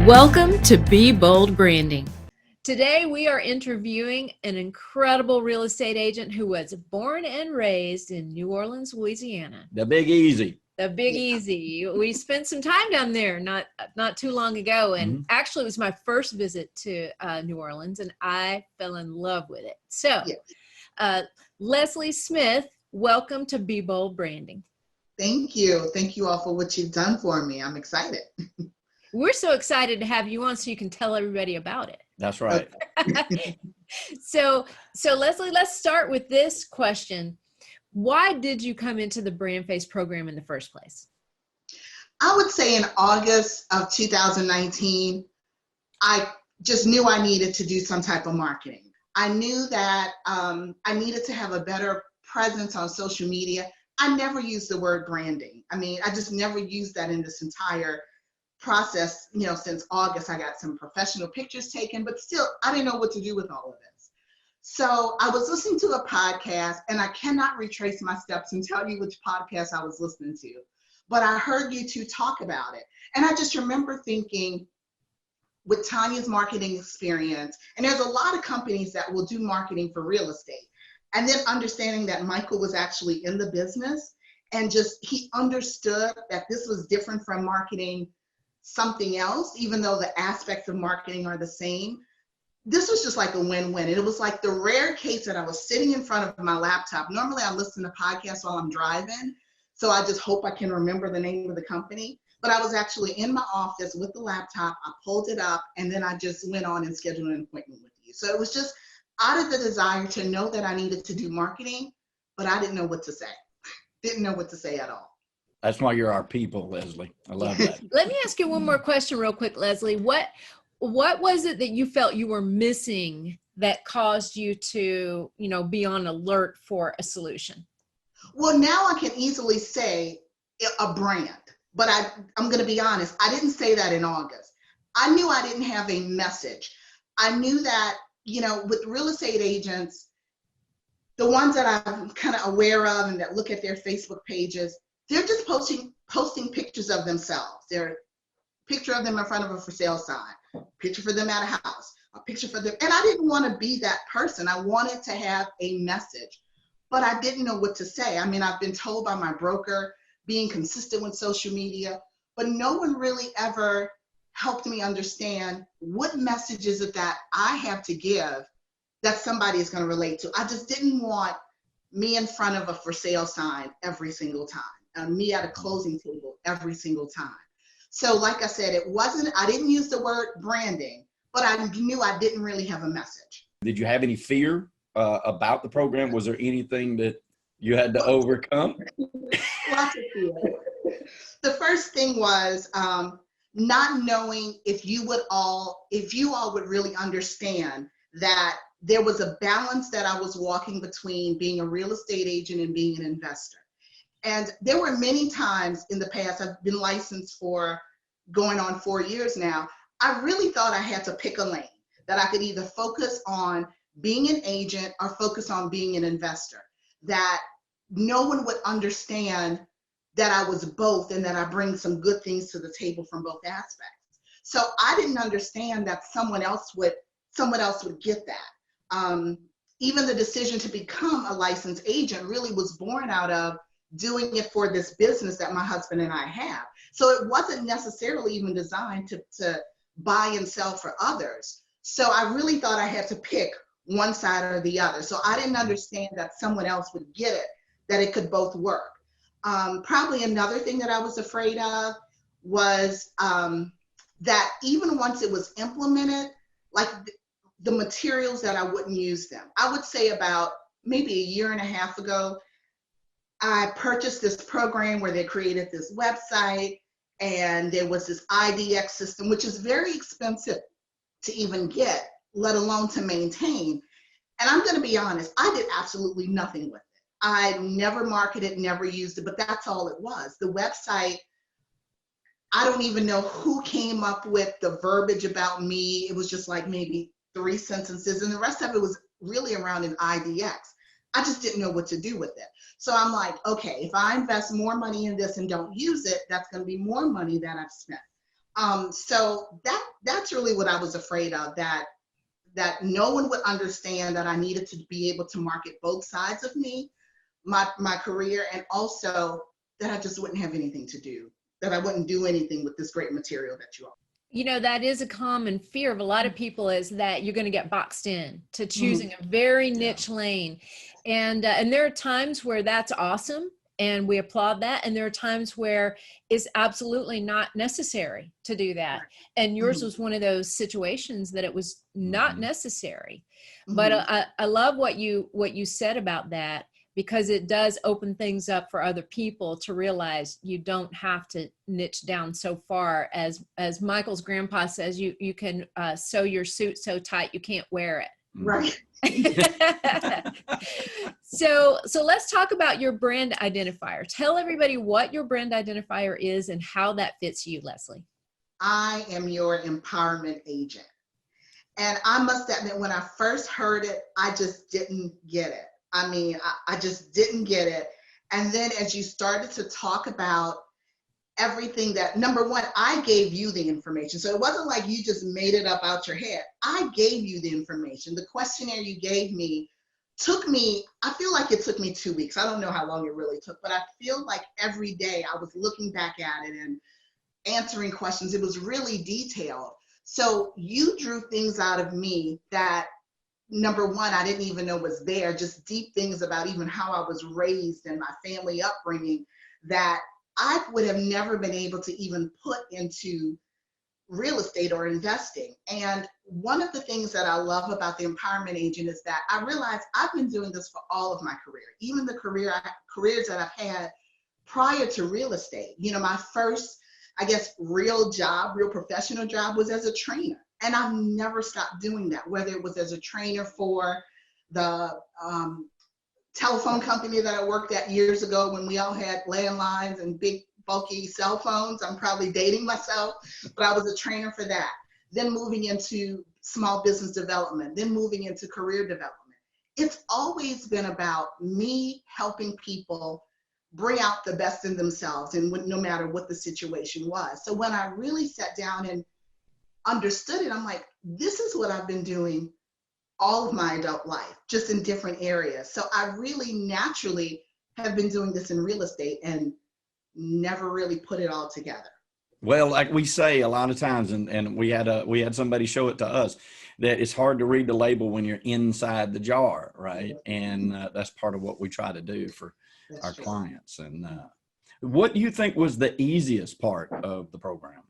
Welcome to Be Bold Branding. Today we are interviewing an incredible real estate agent who was born and raised in New Orleans, Louisiana. The Big Easy. The Big Easy. We spent some time down there not too long ago, and actually it was my first visit to New Orleans, and I fell in love with it. So, Leslie Smith, welcome to Be Bold Branding. Thank you. Thank you all for what you've done for me. I'm excited. We're so excited to have you on so you can tell everybody about it. That's right. So Leslie, let's start with this question. Why did you come into the BrandFace program in the first place? I would say in August of 2019, I just knew I needed to do some type of marketing. I knew that I needed to have a better presence on social media. I never used the word branding. I mean, I just never used that in this entire process. Since August, I got some professional pictures taken, but still, I didn't know what to do with all of this. So I was listening to a podcast, and I cannot retrace my steps and tell you which podcast I was listening to, but I heard you two talk about it. And I just remember thinking, with Tanya's marketing experience, and there's a lot of companies that will do marketing for real estate, and then understanding that Michael was actually in the business, and just he understood that this was different from marketing something else, even though the aspects of marketing are the same. This was just like a win-win. And it was like the rare case that I was sitting in front of my laptop. Normally I listen to podcasts while I'm driving, so I just hope I can remember the name of the company. But I was actually in my office with the laptop. I pulled it up, and then I just went on and scheduled an appointment with you. So it was just out of the desire to know that I needed to do marketing, but I didn't know what to say. Didn't know what to say at all. That's why you're our people, Leslie. I love that. Let me ask you one more question real quick, Leslie. What was it that you felt you were missing that caused you to, be on alert for a solution? Well, now I can easily say a brand, but I'm going to be honest. I didn't say that in August. I knew I didn't have a message. I knew that, with real estate agents, the ones that I'm kind of aware of and that look at their Facebook pages, they're just posting pictures of themselves. They're picture of them in front of a for sale sign, picture for them at a house, a picture for them. And I didn't want to be that person. I wanted to have a message, but I didn't know what to say. I mean, I've been told by my broker, being consistent with social media, but no one really ever helped me understand what message is it that I have to give that somebody is going to relate to. I just didn't want me in front of a for sale sign every single time, me at a closing table every single time. So like I said, I didn't use the word branding, but I knew I didn't really have a message. Did you have any fear about the program? Was there anything that you had to overcome? Lots of fear. The first thing was not knowing if you all would really understand that there was a balance that I was walking between being a real estate agent and being an investor. And there were many times in the past, I've been licensed for going on 4 years now, I really thought I had to pick a lane, that I could either focus on being an agent or focus on being an investor, that no one would understand that I was both and that I bring some good things to the table from both aspects. So I didn't understand that someone else would get that. Even the decision to become a licensed agent really was born out of doing it for this business that my husband and I have. So it wasn't necessarily even designed to buy and sell for others. So I really thought I had to pick one side or the other. So I didn't understand that someone else would get it, that it could both work. Probably another thing that I was afraid of was that even once it was implemented, like the materials that I wouldn't use them. I would say about maybe a year and a half ago, I purchased this program where they created this website, and there was this IDX system, which is very expensive to even get, let alone to maintain. And I'm going to be honest, I did absolutely nothing with it. I never marketed, never used it, but that's all it was. The website, I don't even know who came up with the verbiage about me. It was just like maybe 3 sentences, and the rest of it was really around an IDX. I just didn't know what to do with it. So I'm like, okay, if I invest more money in this and don't use it, that's going to be more money that I've spent. So that's really what I was afraid of, that no one would understand that I needed to be able to market both sides of me, my career, and also that I just wouldn't have anything to do, that I wouldn't do anything with this great material that you offer. You know, that is a common fear of a lot of people, is that you're going to get boxed in to choosing a very niche lane. And there are times where that's awesome and we applaud that. And there are times where it's absolutely not necessary to do that. And yours was one of those situations that it was not necessary. But I love what you said about that, because it does open things up for other people to realize you don't have to niche down so far. As Michael's grandpa says, you can sew your suit so tight you can't wear it. Right. So let's talk about your brand identifier. Tell everybody what your brand identifier is and how that fits you, Leslie. I am your empowerment agent. And I must admit, when I first heard it, I just didn't get it. I mean, I just didn't get it. And then as you started to talk about everything that, number one, I gave you the information. So it wasn't like you just made it up out your head. I gave you the information. The questionnaire you gave me took me, I feel like it took me 2 weeks. I don't know how long it really took, but I feel like every day I was looking back at it and answering questions. It was really detailed. So you drew things out of me that, number one, I didn't even know was there, just deep things about even how I was raised and my family upbringing that I would have never been able to even put into real estate or investing. And one of the things that I love about the empowerment agent is that I realized I've been doing this for all of my career, even the careers that I've had prior to real estate. You know, my first, I guess, real professional job was as a trainer. And I've never stopped doing that, whether it was as a trainer for the telephone company that I worked at years ago when we all had landlines and big bulky cell phones. I'm probably dating myself, but I was a trainer for that. Then moving into small business development, then moving into career development. It's always been about me helping people bring out the best in themselves, and no matter what the situation was. So when I really sat down and understood it, I'm like, this is what I've been doing all of my adult life, just in different areas. So I really naturally have been doing this in real estate and never really put it all together. Well, like we say a lot of times, and we had somebody show it to us, that it's hard to read the label when you're inside the jar, right? And that's part of what we try to do for our clients. And what do you think was the easiest part of the program?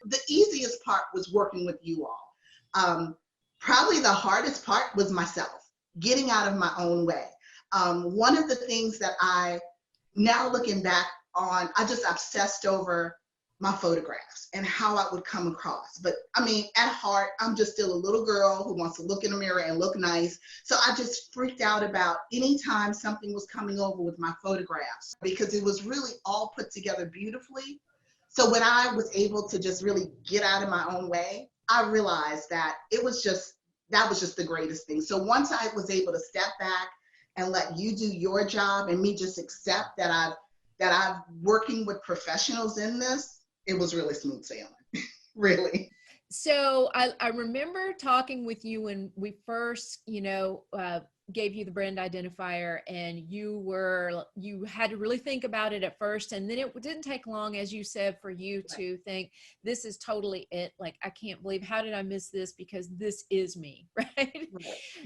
The easiest part was working with you all. Probably the hardest part was myself, getting out of my own way. One of the things that I, now looking back on, I just obsessed over my photographs and how I would come across. But I mean, at heart, I'm just still a little girl who wants to look in the mirror and look nice. So I just freaked out about anytime something was coming over with my photographs, because it was really all put together beautifully. So when I was able to just really get out of my own way, I realized that that was just the greatest thing. So once I was able to step back and let you do your job and me just accept that I'm working with professionals in this, it was really smooth sailing, really. So I remember talking with you when we first, gave you the brand identifier, and you had to really think about it at first. And then it didn't take long, as you said, for you to think, this is totally it. Like, I can't believe, how did I miss this? Because this is me, right?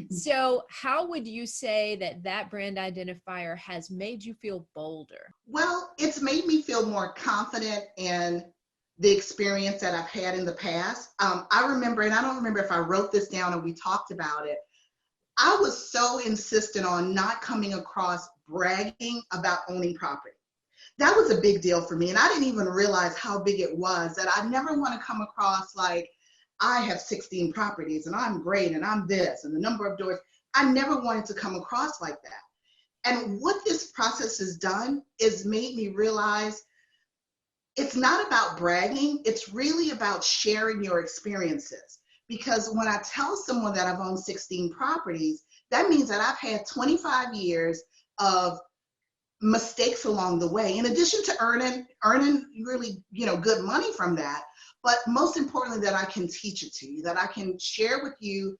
So how would you say that brand identifier has made you feel bolder? Well, it's made me feel more confident in the experience that I've had in the past. I remember, and I don't remember if I wrote this down or we talked about it, I was so insistent on not coming across bragging about owning property. That was a big deal for me. And I didn't even realize how big it was, that I never want to come across like, I have 16 properties and I'm great and I'm this and the number of doors. I never wanted to come across like that. And what this process has done is made me realize it's not about bragging. It's really about sharing your experiences. Because when I tell someone that I've owned 16 properties, that means that I've had 25 years of mistakes along the way, in addition to earning really, good money from that. but most importantly, that I can teach it to you, that I can share with you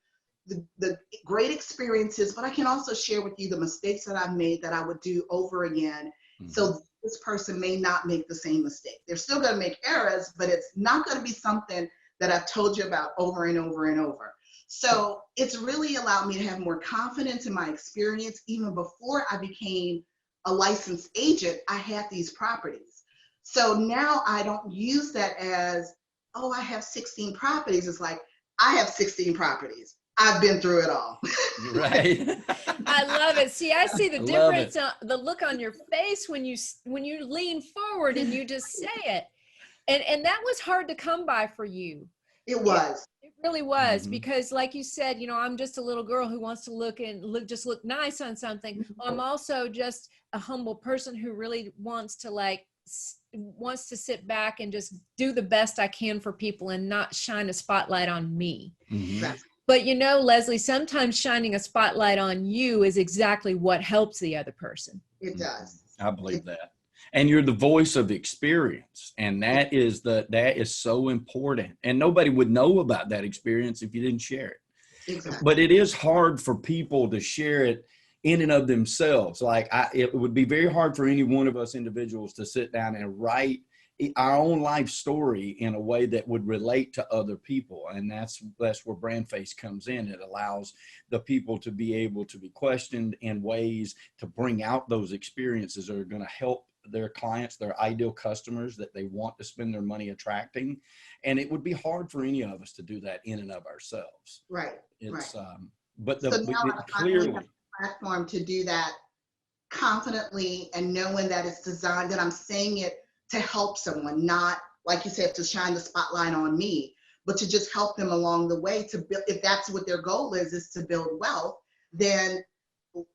the great experiences, but I can also share with you the mistakes that I've made that I would do over again. So this person may not make the same mistake. They're still going to make errors, but it's not going to be something that I've told you about over and over and over. So it's really allowed me to have more confidence in my experience. Even before I became a licensed agent, I had these properties. So now I don't use that as, oh, I have 16 properties. It's like, I have 16 properties. I've been through it all. Right. I love it. See, I see the difference, the look on your face when you lean forward and you just say it. And that was hard to come by for you. It was. It really was, because like you said, you know, I'm just a little girl who wants to look nice on something. I'm also just a humble person who really wants to sit back and just do the best I can for people and not shine a spotlight on me. But you know, Leslie, sometimes shining a spotlight on you is exactly what helps the other person. It does. I believe that. And you're the voice of experience. And that is so important. And nobody would know about that experience if you didn't share it. Exactly. But it is hard for people to share it in and of themselves. Like it would be very hard for any one of us individuals to sit down and write our own life story in a way that would relate to other people. And that's where BrandFace comes in. It allows the people to be able to be questioned in ways to bring out those experiences that are going to help their clients, their ideal customers that they want to spend their money attracting. And it would be hard for any of us to do that in and of ourselves. Right. It's, right. But so now clearly, I have a platform to do that confidently and knowing that it's designed, that I'm saying it to help someone, not, like you said, to shine the spotlight on me, but to just help them along the way to build. If that's what their goal is to build wealth, then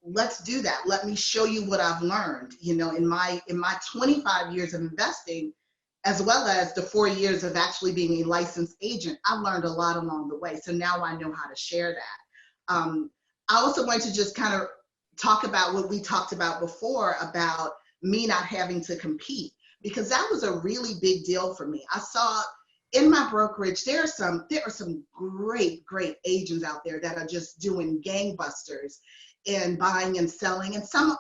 let's do that. Let me show you what I've learned, you know, in my 25 years of investing, as well as the 4 years of actually being a licensed agent. I've learned a lot along the way. So now I know how to share that. I also want to just kind of talk about what we talked about before about me not having to compete, because that was a really big deal for me. I saw in my brokerage, there are some great agents out there that are just doing gangbusters in buying and selling. And some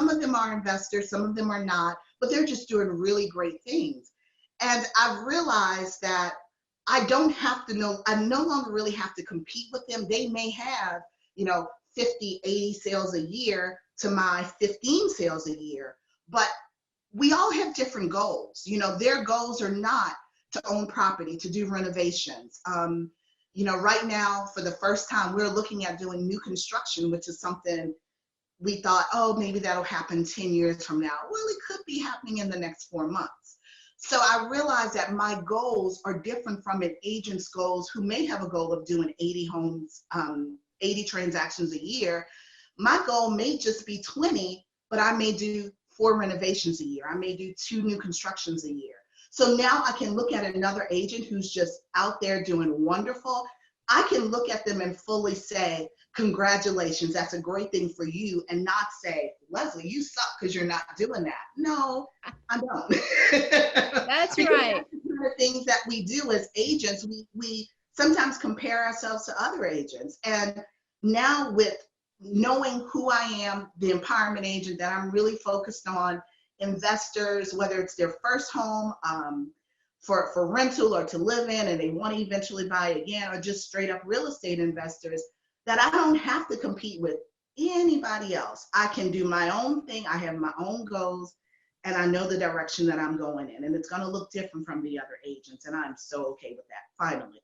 of them are investors, some of them are not, but they're just doing really great things. And I've realized that I no longer really have to compete with them. They may have, 50, 80 sales a year to my 15 sales a year, but we all have different goals. Their goals are not to own property, to do renovations. Right now, for the first time, we're looking at doing new construction, which is something we thought, oh, maybe that'll happen 10 years from now. Well, it could be happening in the next 4 months. So I realized that my goals are different from an agent's goals who may have a goal of doing 80 homes, 80 transactions a year. My goal may just be 20, but I may do 4 renovations a year. I may do 2 new constructions a year. So now I can look at another agent who's just out there doing wonderful. I can look at them and fully say, congratulations, that's a great thing for you, and not say, Leslie, you suck because you're not doing that. No, I don't. That's right. That's the kind of things that we do as agents. We sometimes compare ourselves to other agents. And now with knowing who I am, the empowerment agent, that I'm really focused on investors, whether it's their first home for rental or to live in, and they want to eventually buy again, or just straight up real estate investors, that I don't have to compete with anybody else. I can do my own thing. I have my own goals, and I know the direction that I'm going in, and it's going to look different from the other agents, and I'm so okay with that, finally.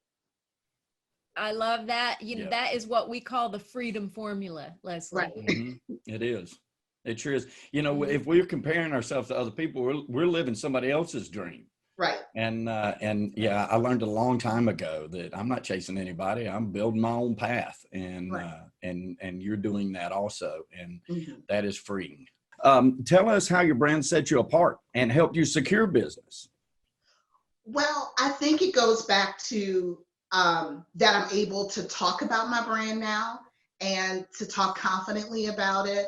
I love that. That is what we call the freedom formula, Leslie. Right. Mm-hmm. It is. It sure is. If we're comparing ourselves to other people, we're living somebody else's dream. Right. And yeah, I learned a long time ago that I'm not chasing anybody. I'm building my own path, and right. And you're doing that also, and mm-hmm. that is freeing. Tell us how your brand set you apart and helped you secure business. Well, I think it goes back to that I'm able to talk about my brand now and to talk confidently about it.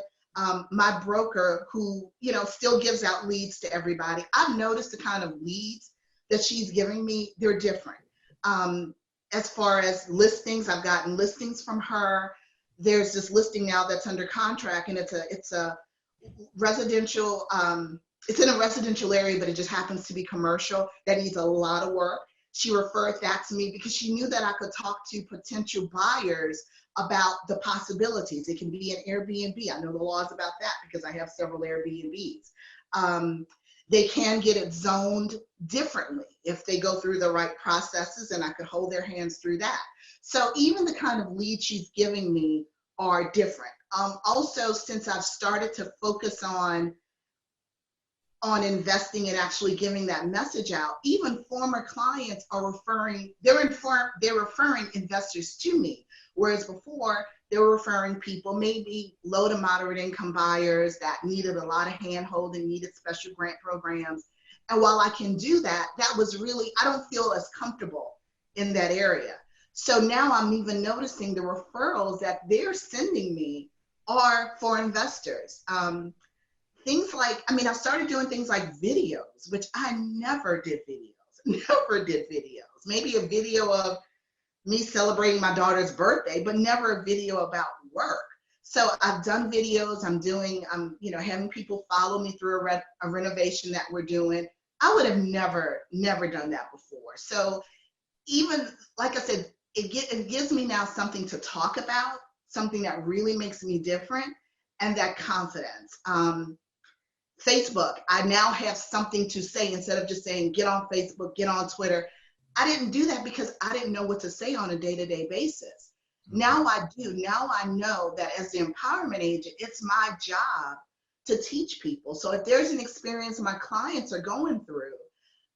My broker, who still gives out leads to everybody, I've noticed the kind of leads that she's giving me, they're different. As far as listings, I've gotten listings from her. There's this listing now that's under contract, and it's a residential, it's in a residential area, but it just happens to be commercial that needs a lot of work. She referred that to me because she knew that I could talk to potential buyers about the possibilities. It can be an Airbnb. I know the laws about that because I have several Airbnbs. They can get it zoned differently if they go through the right processes, and I could hold their hands through that. So even the kind of leads she's giving me are different. Also, since I've started to focus on investing and actually giving that message out, even former clients are they're referring investors to me. Whereas before, they were referring people, maybe low to moderate income buyers that needed a lot of hand holding, needed special grant programs. And while I can do that, that was really, I don't feel as comfortable in that area. So now I'm even noticing the referrals that they're sending me are for investors. Things like, I mean, I started doing things like videos, which I never did videos. Maybe a video of me celebrating my daughter's birthday, but never a video about work. So I've done videos. I'm having people follow me through a renovation that we're doing. I would have never done that before. So even, like I said, it gives me now something to talk about, something that really makes me different, and that confidence. Facebook, I now have something to say instead of just saying, get on Facebook, get on Twitter. I didn't do that because I didn't know what to say on a day-to-day basis. Now I do. Now I know that as the empowerment agent, it's my job to teach people. So if there's an experience my clients are going through,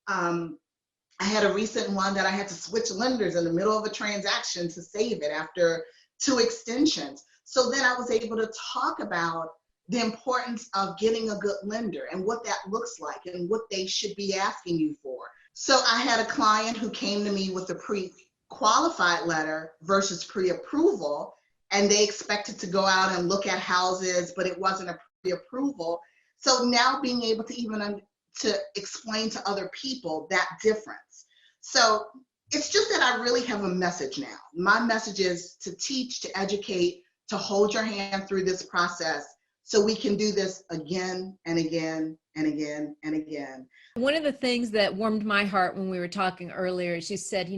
I had a recent one that I had to switch lenders in the middle of a transaction to save it after 2 extensions. So then I was able to talk about the importance of getting a good lender and what that looks like and what they should be asking you for. So I had a client who came to me with a pre-qualified letter versus pre-approval, and they expected to go out and look at houses, but it wasn't a pre-approval. So now being able to even to explain to other people that difference. So it's just that I really have a message now. My message is to teach, to educate, to hold your hand through this process so we can do this again and again and again and again. One of the things that warmed my heart when we were talking earlier is you said,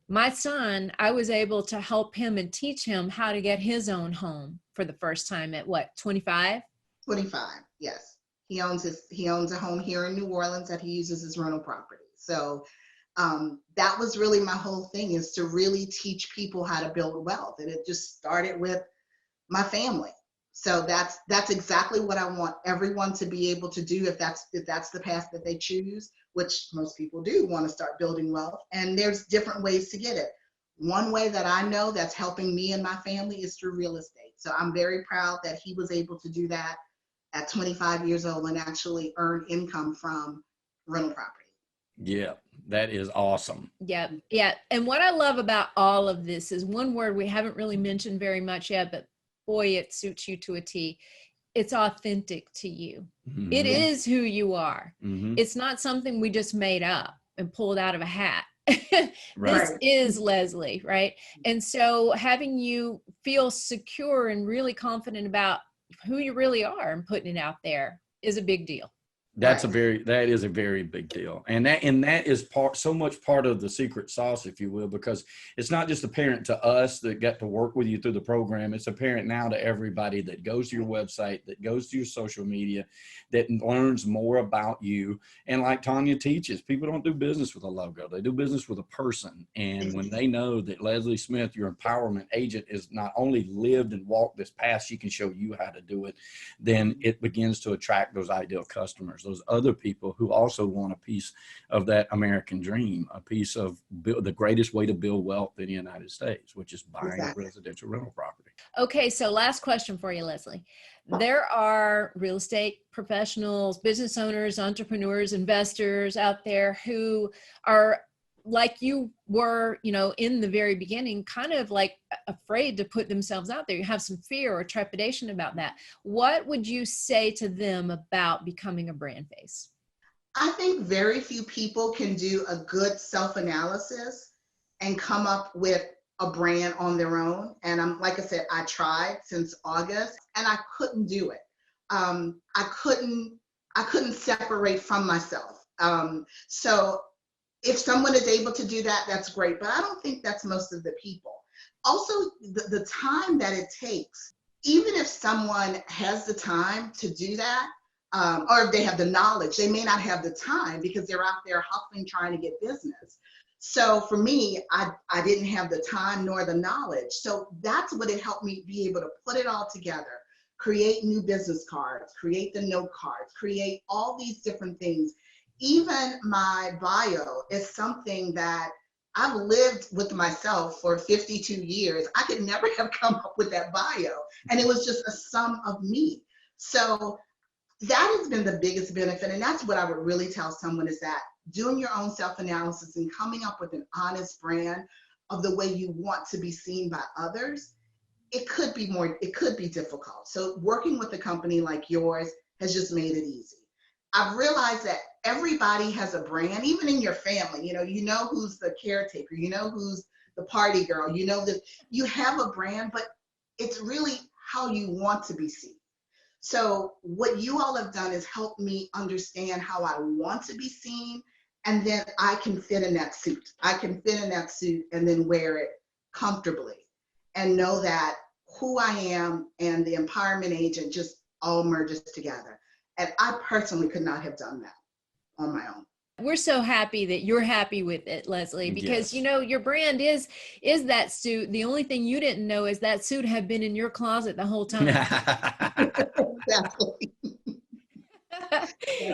my son, I was able to help him and teach him how to get his own home for the first time at what, 25? 25, yes. He owns a home here in New Orleans that he uses as rental property. So that was really my whole thing, is to really teach people how to build wealth. And it just started with my family. So that's exactly what I want everyone to be able to do if that's the path that they choose, which most people do want to start building wealth. And there's different ways to get it. One way that I know that's helping me and my family is through real estate. So I'm very proud that he was able to do that at 25 years old and actually earn income from rental property. Yeah, that is awesome. Yeah. And what I love about all of this is one word we haven't really mentioned very much yet, but boy, it suits you to a T. It's authentic to you. Mm-hmm. It is who you are. Mm-hmm. It's not something we just made up and pulled out of a hat. This is Leslie, right? And so having you feel secure and really confident about who you really are and putting it out there is a big deal. That is a very big deal. And that is so much part of the secret sauce, if you will, because it's not just apparent to us that got to work with you through the program. It's apparent now to everybody that goes to your website, that goes to your social media, that learns more about you. And like Tanya teaches, people don't do business with a logo. They do business with a person. And when they know that Leslie Smith, your empowerment agent, is not only lived and walked this path, she can show you how to do it, then it begins to attract those ideal customers, those other people who also want a piece of that American dream, a piece of the greatest way to build wealth in the United States, which is buying a residential rental property. Okay, so last question for you, Leslie. There are real estate professionals, business owners, entrepreneurs, investors out there who are like you were, in the very beginning, kind of like afraid to put themselves out there. You have some fear or trepidation about that. What would you say to them about becoming a brand face? I think very few people can do a good self-analysis and come up with a brand on their own. And like I said, I tried since August and I couldn't do it. I couldn't separate from myself. So if someone is able to do that, that's great. But I don't think that's most of the people. Also, the time that it takes, even if someone has the time to do that, or if they have the knowledge, they may not have the time because they're out there hustling, trying to get business. So for me, I didn't have the time nor the knowledge. So that's what it helped me be able to put it all together, create new business cards, create the note cards, create all these different things. Even my bio is something that I've lived with myself for 52 years. I could never have come up with that bio. And it was just a sum of me. So that has been the biggest benefit. And that's what I would really tell someone is that doing your own self-analysis and coming up with an honest brand of the way you want to be seen by others, it could be difficult. So working with a company like yours has just made it easy. I've realized that everybody has a brand, even in your family. You know who's the caretaker, you know who's the party girl, you know that you have a brand, but it's really how you want to be seen. So what you all have done is help me understand how I want to be seen, and then I can fit in that suit. I can fit in that suit and then wear it comfortably and know that who I am and the empowerment agent just all merges together. And I personally could not have done that on my own. We're so happy that you're happy with it, Leslie, because Yes. your brand is that suit. The only thing you didn't know is that suit had been in your closet the whole time. Exactly.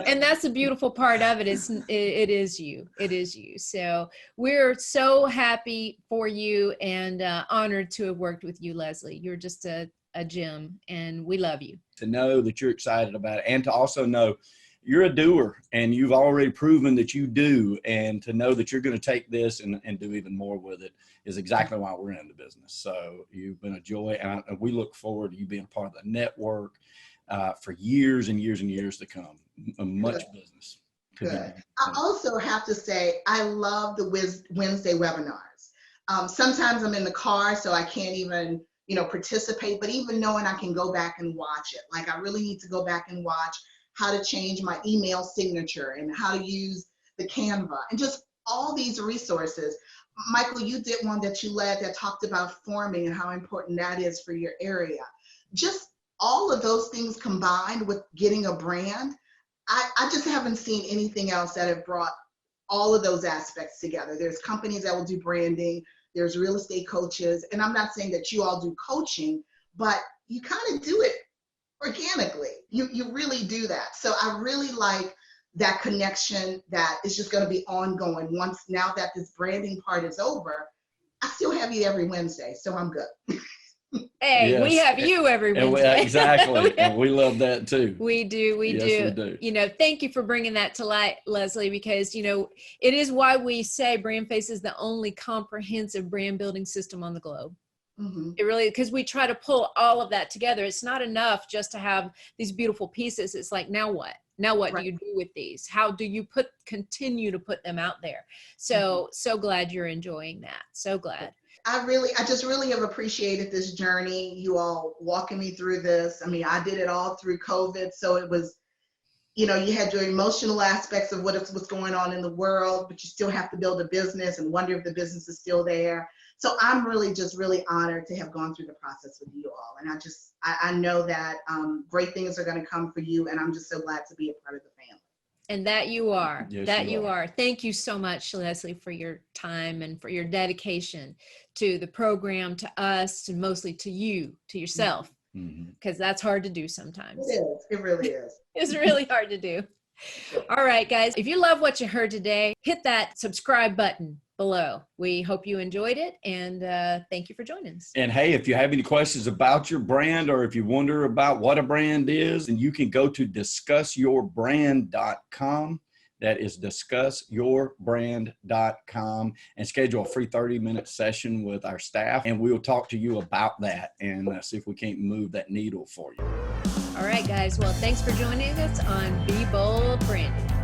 And that's the beautiful part of it is it is you. So we're so happy for you and honored to have worked with you, Leslie. You're just a gem and we love you. To know that you're excited about it, and to also know you're a doer and you've already proven that you do, and to know that you're going to take this and do even more with it is exactly why we're in the business. So you've been a joy, and we look forward to you being part of the network for years and years and years to come. Much business. Good. I also have to say, I love the Wednesday webinars. Sometimes I'm in the car, so I can't even, participate, but even knowing I can go back and watch it. Like I really need to go back and watch how to change my email signature and how to use the Canva and just all these resources. Michael, you did one that you led that talked about forming and how important that is for your area. Just all of those things combined with getting a brand, I just haven't seen anything else that have brought all of those aspects together. There's companies that will do branding, there's real estate coaches, and I'm not saying that you all do coaching, but you kind of do it organically. You really do that. So I really like that connection that is just going to be ongoing. Now that this branding part is over, I still have you every Wednesday, so I'm good. Hey, yes. We have you every Wednesday. Exactly. And we love that too. We do. We do. Thank you for bringing that to light, Leslie, because, it is why we say BrandFace is the only comprehensive brand building system on the globe. Mm-hmm. It really, because we try to pull all of that together. It's not enough just to have these beautiful pieces. It's like, now what? Now what do you do with these? How do you continue to put them out there? So, so glad you're enjoying that. So glad. I just really have appreciated this journey, you all walking me through this. I mean, I did it all through COVID. So it was, you had your emotional aspects of what's going on in the world, but you still have to build a business and wonder if the business is still there. So I'm really honored to have gone through the process with you all. And I know that great things are going to come for you. And I'm just so glad to be a part of the family. And that you are. Yes, that you are. Thank you so much, Leslie, for your time and for your dedication to the program, to us, and mostly to you, to yourself, because that's hard to do sometimes. It is. It really is. It's really hard to do. All right, guys, if you love what you heard today, hit that subscribe button below. We hope you enjoyed it, and thank you for joining us. And hey, if you have any questions about your brand, or if you wonder about what a brand is, then you can go to discussyourbrand.com. That is discussyourbrand.com, and schedule a free 30-minute session with our staff, and we'll talk to you about that and see if we can't move that needle for you. All right, guys. Well, thanks for joining us on Be Bold Branding.